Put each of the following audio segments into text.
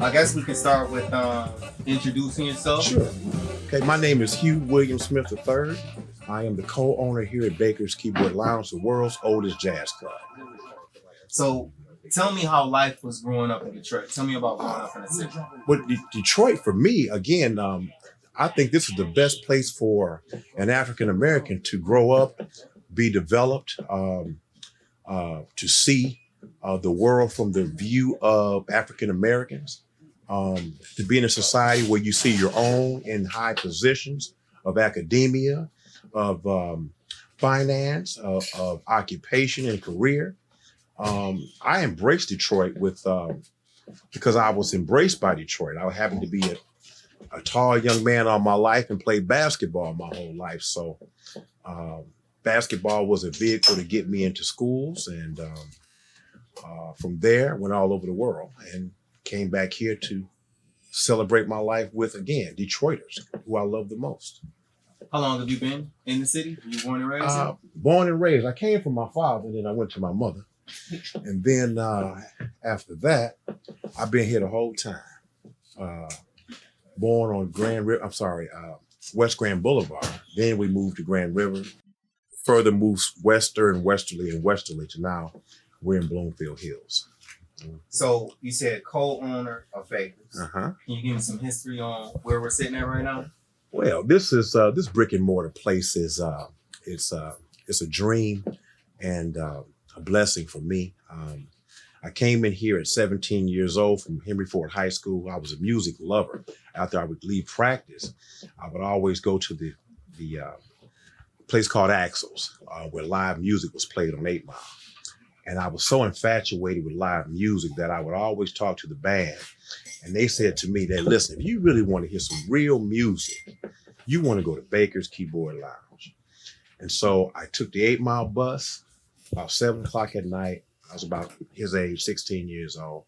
I guess we can start with introducing yourself. Sure. Okay, my name is Hugh William Smith III. I am the co-owner here at Baker's Keyboard Lounge, the world's oldest jazz club. So tell me how life was growing up in Detroit. Tell me about growing up in the city. But Detroit, for me, again, I think this is the best place for an African American to grow up, be developed, to see the world from the view of African Americans, to be in a society where you see your own in high positions of academia, of finance, of occupation and career. I embraced Detroit because I was embraced by Detroit. I happened to be a tall young man all my life and played basketball my whole life. So basketball was a vehicle to get me into schools. And from there, went all over the world and came back here to celebrate my life with, again, Detroiters, who I love the most. How long have you been in the city? Were you born and raised? Born and raised. I came from my father, and then I went to my mother. And then after that, I've been here the whole time. Born on West Grand Boulevard. Then we moved to Grand River. Further moved western and westerly to now we're in Bloomfield Hills. So you said co-owner of Baker's. Uh-huh. Can you give me some history on where we're sitting at right now? Well, this brick and mortar place is it's a dream and a blessing for me. I came in here at 17 years old from Henry Ford High School. I was a music lover. After I would leave practice, I would always go to the place called Axel's, where live music was played on 8 Mile. And I was so infatuated with live music that I would always talk to the band. And they said to me that, listen, if you really want to hear some real music, you want to go to Baker's Keyboard Lounge. And so I took the 8 Mile bus about 7 o'clock at night. I was about his age, 16 years old.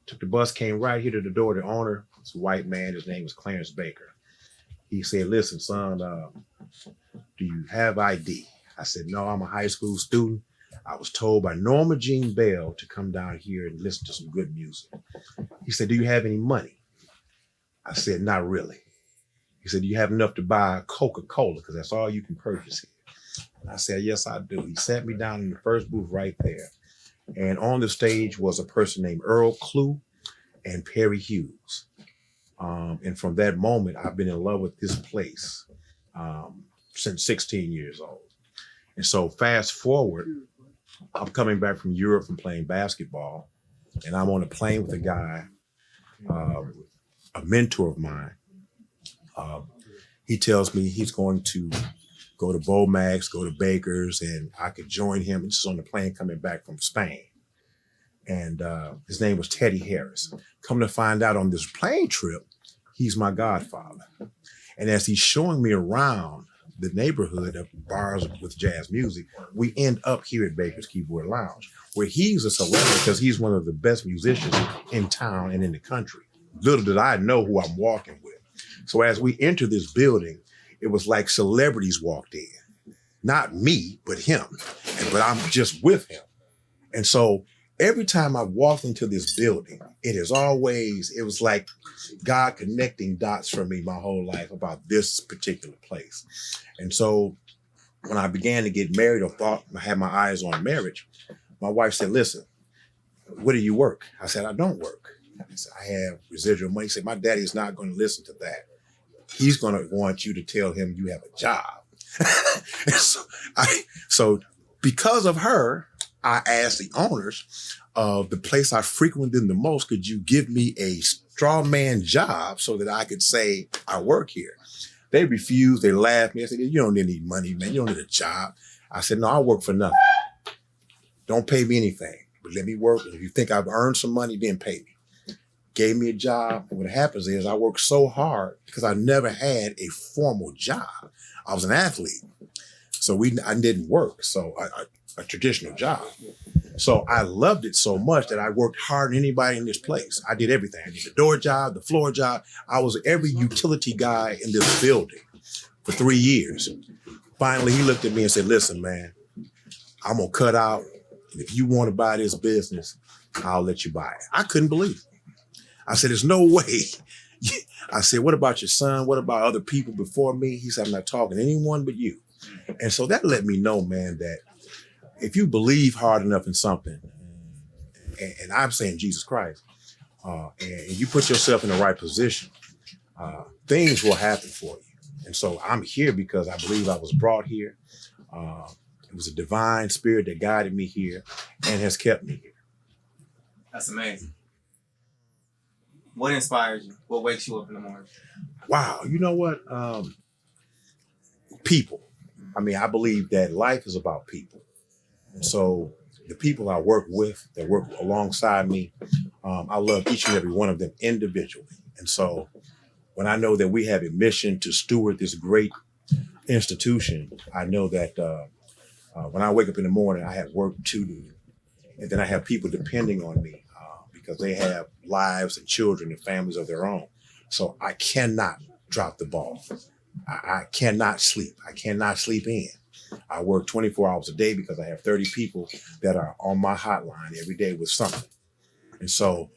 Took the bus, came right here to the door. The owner was a white man. His name was Clarence Baker. He said, listen, son, do you have ID? I said, no, I'm a high school student. I was told by Norma Jean Bell to come down here and listen to some good music. He said, do you have any money? I said, not really. He said, do you have enough to buy a Coca-Cola? Because that's all you can purchase here. And I said, yes, I do. He sat me down in the first booth right there. And on the stage was a person named Earl Clue and Perry Hughes. And from that moment, I've been in love with this place since 16 years old. And so fast forward, I'm coming back from Europe from playing basketball, and I'm on a plane with a guy, a mentor of mine. He tells me he's going to go to Bomax, go to Baker's, and I could join him. This is on the plane coming back from Spain. And his name was Teddy Harris. Come to find out on this plane trip, he's my godfather. And as he's showing me around the neighborhood of bars with jazz music, we end up here at Baker's Keyboard Lounge, where he's a celebrity because he's one of the best musicians in town and in the country. Little did I know who I'm walking with. So as we enter this building, it was like celebrities walked in. Not me, but him. But I'm just with him. And so every time I walked into this building, it was like God connecting dots for me my whole life about this particular place. And so when I began to get married or thought I had my eyes on marriage, my wife said, listen, where do you work? I said, I don't work. I said, I have residual money. She said, my daddy is not going to listen to that. He's going to want you to tell him you have a job. So because of her, I asked the owners of the place I frequented the most, could you give me a straw man job so that I could say I work here? They refused. They laughed at me. I said, you don't need any money, man. You don't need a job. I said, no, I work for nothing. Don't pay me anything, but let me work. If you think I've earned some money, then pay me. Gave me a job. And what happens is I worked so hard because I never had a formal job. I was an athlete. So I didn't work. So a traditional job. So I loved it so much that I worked harder than anybody in this place. I did everything. I did the door job, the floor job. I was every utility guy in this building for 3 years. Finally, he looked at me and said, listen, man, I'm going to cut out. And if you want to buy this business, I'll let you buy it. I couldn't believe it. I said, there's no way. I said, what about your son? What about other people before me? He said, I'm not talking to anyone but you. And so that let me know, man, that if you believe hard enough in something, and I'm saying Jesus Christ, and you put yourself in the right position, things will happen for you. And so I'm here because I believe I was brought here. It was a divine spirit that guided me here and has kept me here. That's amazing. What inspires you? What wakes you up in the morning? Wow. You know what? People. I mean, I believe that life is about people. And so the people I work with, that work alongside me, I love each and every one of them individually. And so when I know that we have a mission to steward this great institution, I know that when I wake up in the morning, I have work to do. And then I have people depending on me because they have lives and children and families of their own. So I cannot drop the ball. I cannot sleep. I cannot sleep in. I work 24 hours a day because I have 30 people that are on my hotline every day with something. And so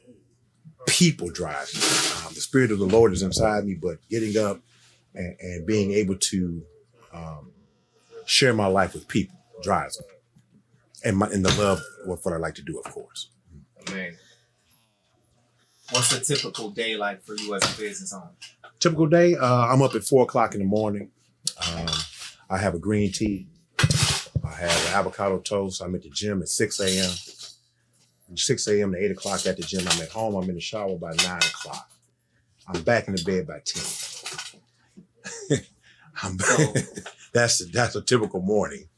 people drive me. The Spirit of the Lord is inside me, but getting up and being able to share my life with people drives me. And the love of what I like to do, of course. Man. What's a typical day like for you as a business owner? Typical day, I'm up at 4:00 in the morning. I have a green tea. I have an avocado toast. I'm at the gym at 6 a.m. 6 a.m. to 8 o'clock at the gym. I'm at home. I'm in the shower by 9 o'clock. I'm back in the bed by 10. That's a typical morning.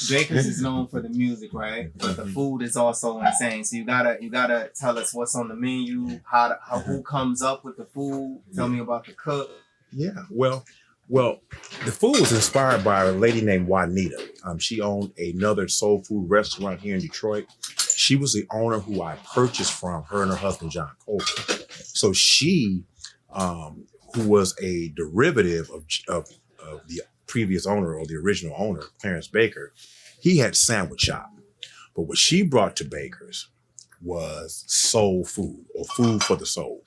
Baker's is known for the music, right? But the food is also insane. So you gotta tell us what's on the menu, who comes up with the food. Tell me about the cook. Yeah, well, the food was inspired by a lady named Juanita. She owned another soul food restaurant here in Detroit. She was the owner who I purchased from, her and her husband, John Colbert. So she, who was a derivative of the previous owner or the original owner, Clarence Baker, he had sandwich shop. But what she brought to Baker's was soul food or food for the soul.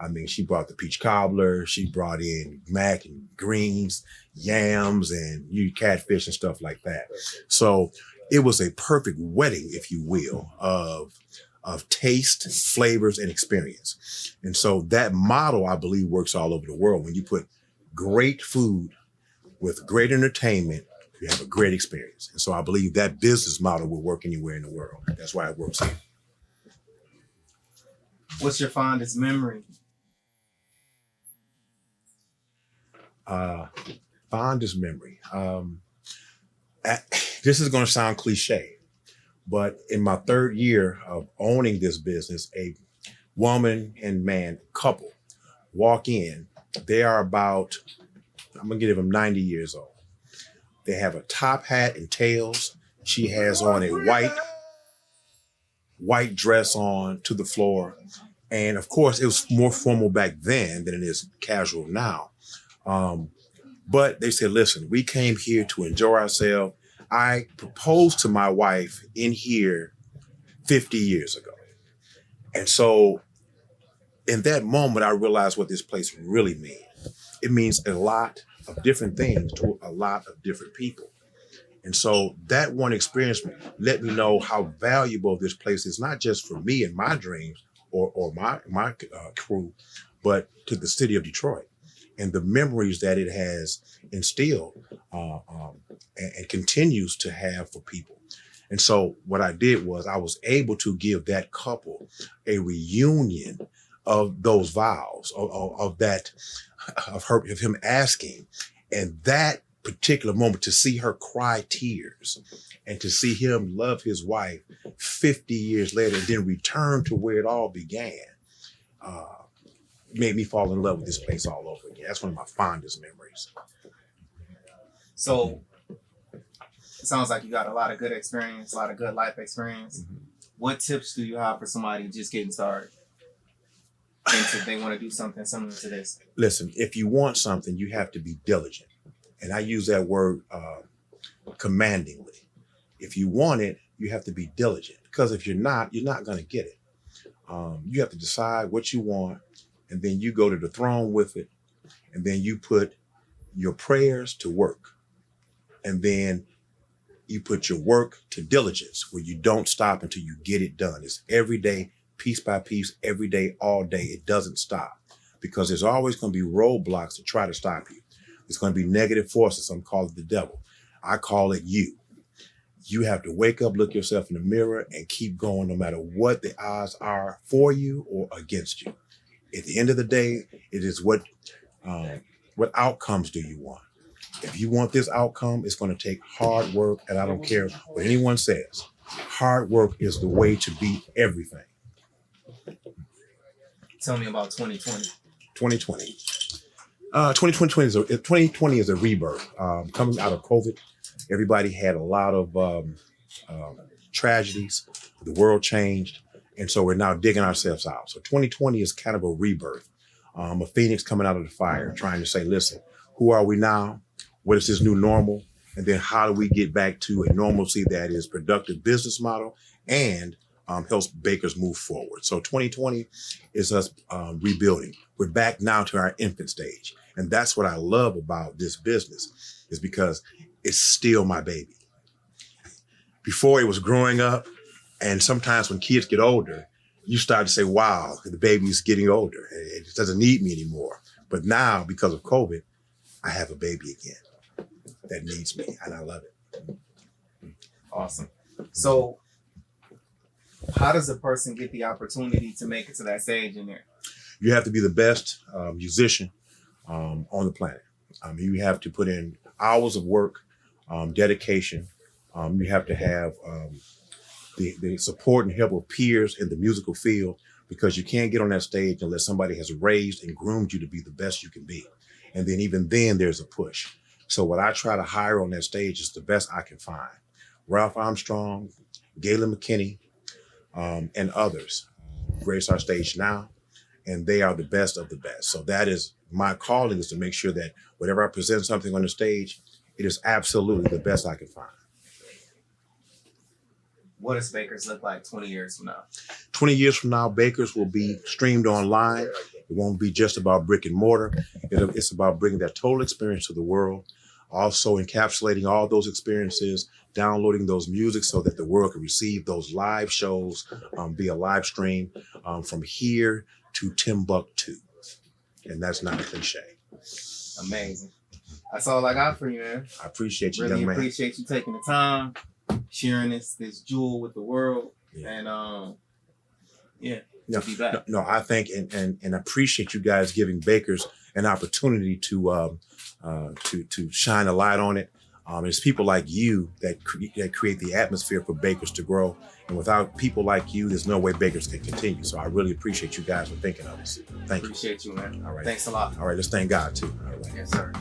I mean, she brought the peach cobbler, she brought in mac and greens, yams, and catfish and stuff like that. So it was a perfect wedding, if you will, of taste, flavors, and experience. And so that model, I believe, works all over the world. When you put great food with great entertainment, you have a great experience. And so I believe that business model will work anywhere in the world. That's why it works here. What's your fondest memory? Fondest memory. This is going to sound cliche, but in my third year of owning this business, a woman and man couple walk in. They are about, I'm going to give them 90 years old. They have a top hat and tails. She has on a white dress on to the floor. And of course, it was more formal back then than it is casual now. But they said, listen, we came here to enjoy ourselves. I proposed to my wife in here 50 years ago. And so in that moment, I realized what this place really means. It means a lot of different things to a lot of different people. And so that one experience let me know how valuable this place is, not just for me and my dreams or my crew, but to the city of Detroit and the memories that it has instilled and continues to have for people. And so what I did was I was able to give that couple a reunion of those vows, of him asking, and that particular moment to see her cry tears and to see him love his wife 50 years later and then return to where it all began, made me fall in love with this place all over again. That's one of my fondest memories. So it sounds like you got a lot of good experience, a lot of good life experience. Mm-hmm. What tips do you have for somebody just getting started? If they want to do something similar to this? Listen, if you want something, you have to be diligent. And I use that word commandingly. If you want it, you have to be diligent. Because if you're not going to get it. You have to decide what you want, and then you go to the throne with it, and then you put your prayers to work, and then you put your work to diligence, where you don't stop until you get it done. It's every day, piece by piece, every day, all day. It doesn't stop, because there's always going to be roadblocks to try to stop you. There's going to be negative forces. Some call it the devil. I call it you. You have to wake up, look yourself in the mirror, and keep going no matter what the odds are for you or against you. At the end of the day, it is what outcomes do you want? If you want this outcome, it's going to take hard work, and I don't care what anyone says. Hard work is the way to beat everything. Tell me about 2020. 2020. 2020 is a rebirth. Coming out of COVID, everybody had a lot of tragedies. The world changed, and so we're now digging ourselves out. So 2020 is kind of a rebirth, a phoenix coming out of the fire, trying to say, listen, who are we now? What is this new normal? And then how do we get back to a normalcy that is productive business model and helps bakers move forward? So 2020 is us rebuilding. We're back now to our infant stage. And that's what I love about this business, is because it's still my baby. Before, it was growing up. And sometimes when kids get older, you start to say, wow, the baby's getting older. It doesn't need me anymore. But now, because of COVID, I have a baby again that needs me, and I love it. Awesome. So how does a person get the opportunity to make it to that stage in there? You have to be the best musician on the planet. You have to put in hours of work, dedication. You have to have the support and help of peers in the musical field, because you can't get on that stage unless somebody has raised and groomed you to be the best you can be. And then even then, there's a push. So what I try to hire on that stage is the best I can find. Ralph Armstrong, Galen McKinney, and others grace our stage now, and they are the best of the best. So that is my calling, is to make sure that whenever I present something on the stage, it is absolutely the best I can find. What does Bakers look like 20 years from now? 20 years from now, Bakers will be streamed online. It won't be just about brick and mortar. It's about bringing that total experience to the world, also encapsulating all those experiences, downloading those music so that the world can receive those live shows via live stream from here to Timbuktu. And that's not a cliche. Amazing. That's all I got for you, man. I appreciate you, really young man. Appreciate you taking the time, sharing this jewel with the world. Yeah. And No, be back. no, I think and appreciate you guys giving bakers an opportunity to shine a light on it. It's people like you that create the atmosphere for bakers to grow, and without people like you, there's no way bakers can continue. So I really appreciate you guys for thinking of us. Thank you. Appreciate you, man. All right. Thanks a lot. All right, let's thank God too. All right. Yes, sir.